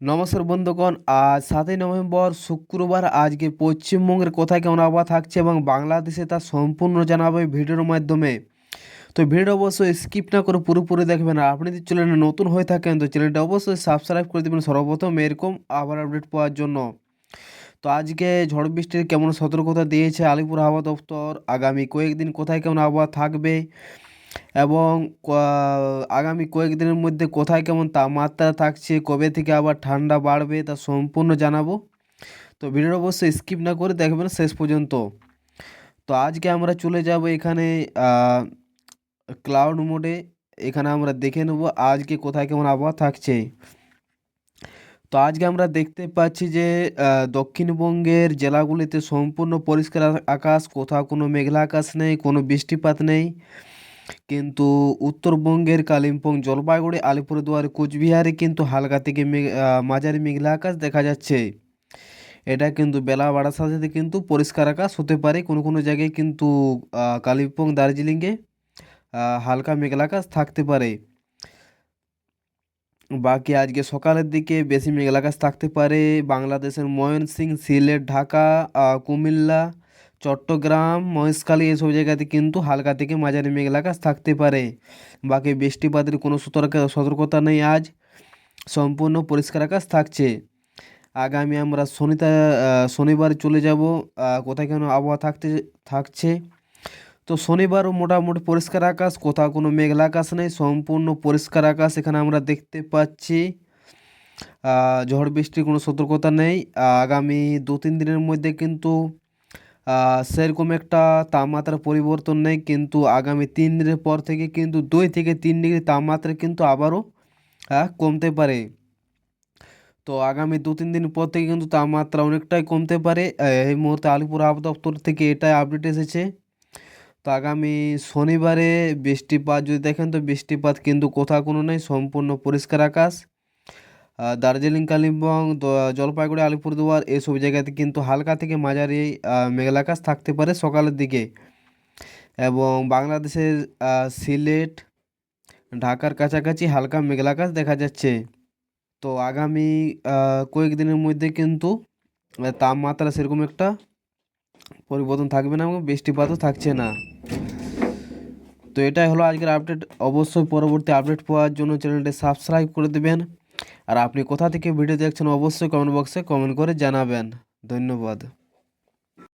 নমস্কার বন্ধুগণ, আজ 7ই নভেম্বর শুক্রবার। আজকে পশ্চিমবঙ্গের কোথায় কেমন আবহাওয়া থাকছে এবং বাংলাদেশে তা সম্পূর্ণ জানাবো এই ভিডিওর মাধ্যমে। তো ভিডিও অবশ্যই স্কিপ না করে পুরোপুরি দেখবেন। আর আপনি যদি চ্যানেলে নতুন হয়ে থাকেন তো চ্যানেলটা অবশ্যই সাবস্ক্রাইব করে দেবেন সর্বপ্রথম এরকম আবার আপডেট পাওয়ার জন্য। তো আজকে ঝড় বৃষ্টির কেমন সতর্কতা দিয়েছে আলিপুর আবহাওয়া দপ্তর, আগামী কয়েকদিন কোথায় কেমন আবহাওয়া থাকবে এবং আগামী কয়েকদিনের মধ্যে কোথায় কেমন তাপমাত্রা থাকছে, কবে থেকে আবার ঠান্ডা বাড়বে তা সম্পূর্ণ জানাবো। তো ভিডিওটা অবশ্যই স্কিপ না করে দেখবেন শেষ পর্যন্ত। তো আজকে আমরা চলে যাব এখানে ক্লাউড মোডে। এখানে আমরা দেখে নেব আজকে কোথায় কেমন আবহাওয়া থাকছে। তো আজকে আমরা দেখতে পাচ্ছি যে দক্ষিণবঙ্গের জেলাগুলিতে সম্পূর্ণ পরিষ্কার আকাশ, কোথাও কোনো মেঘলা আকাশ নেই, কোনো বৃষ্টিপাত নেই। কিন্তু উত্তরবঙ্গের কালিম্পং, জলপাইগুড়ি, আলিপুরদুয়ার, কোচবিহারে কিন্তু হালকা থেকে মাঝারি মেঘলা আকাশ দেখা যাচ্ছে। এটা কিন্তু বেলা বাড়ার সাথে সাথে কিন্তু পরিষ্কার আকাশ হতে পারে। কোনো কোনো জায়গায় কিন্তু কালিম্পং, দার্জিলিংয়ে হালকা মেঘলা আকাশ থাকতে পারে। বাকি আজকে সকালের দিকে বেশি মেঘলা আকাশ থাকতে পারে বাংলাদেশের ময়মনসিংহ, সিলেট, ঢাকা, কুমিল্লা, চট্টগ্রাম, মহেশখালী এসব জায়গাতে কিন্তু হালকা থেকে মাঝারি মেঘলা আকাশ থাকতে পারে। বাকি বৃষ্টিপাতের কোনো সতর্কতা নেই। আজ সম্পূর্ণ পরিষ্কার আকাশ থাকছে। আগামী আমরা শনিবার চলে যাব কোথায় কেন আবহাওয়া থাকছে। তো শনিবারও মোটামুটি পরিষ্কার আকাশ, কোথাও কোনো মেঘলা আকাশ নেই, সম্পূর্ণ পরিষ্কার আকাশ এখানে আমরা দেখতে পাচ্ছি। ঝড় বৃষ্টির কোনো সতর্কতা নেই। আগামী 2-3 দিনের মধ্যে কিন্তু সেরকম একটা তাপমাত্রার পরিবর্তন নেই, কিন্তু আগামী 3 দিনের পর থেকে কিন্তু 2 থেকে 3 ডিগ্রি তাপমাত্রা কিন্তু আবারও কমতে পারে। তো আগামী 2-3 দিন পর থেকে কিন্তু তাপমাত্রা অনেকটাই কমতে পারে। এই মুহূর্তে আলিপুর আবহাওয়া দপ্তর থেকে এটাই আপডেট এসেছে। তো আগামী শনিবারে বৃষ্টিপাত যদি দেখেন তো বৃষ্টিপাত কিন্তু কোথাও কোনো নেই, সম্পূর্ণ পরিষ্কার আকাশ। দার্জিলিং, কালিম্পং, জলপাইগুড়ি, আলিপুরদুয়ার এসব জায়গাতে কিন্তু হালকা থেকে মাঝারি মেঘলা আকাশ থাকতে পারে সকালের দিকে। এবং বাংলাদেশের সিলেট, ঢাকার কাছাকাছি হালকা মেঘলা আকাশ দেখা যাচ্ছে। তো আগামী কয়েকদিনের মধ্যে কিন্তু তাপমাত্রা সেরকম একটা পরিবর্তন থাকবে না এবং বৃষ্টিপাতও থাকছে না। তো এটাই হলো আজকের আপডেট। অবশ্যই পরবর্তী আপডেট পাওয়ার জন্য চ্যানেলটি সাবস্ক্রাইব করে দেবেন। আর আপনি কোথা থেকে ভিডিও দেখছেন অবশ্যই কমেন্ট বক্সে কমেন্ট করে জানাবেন। ধন্যবাদ।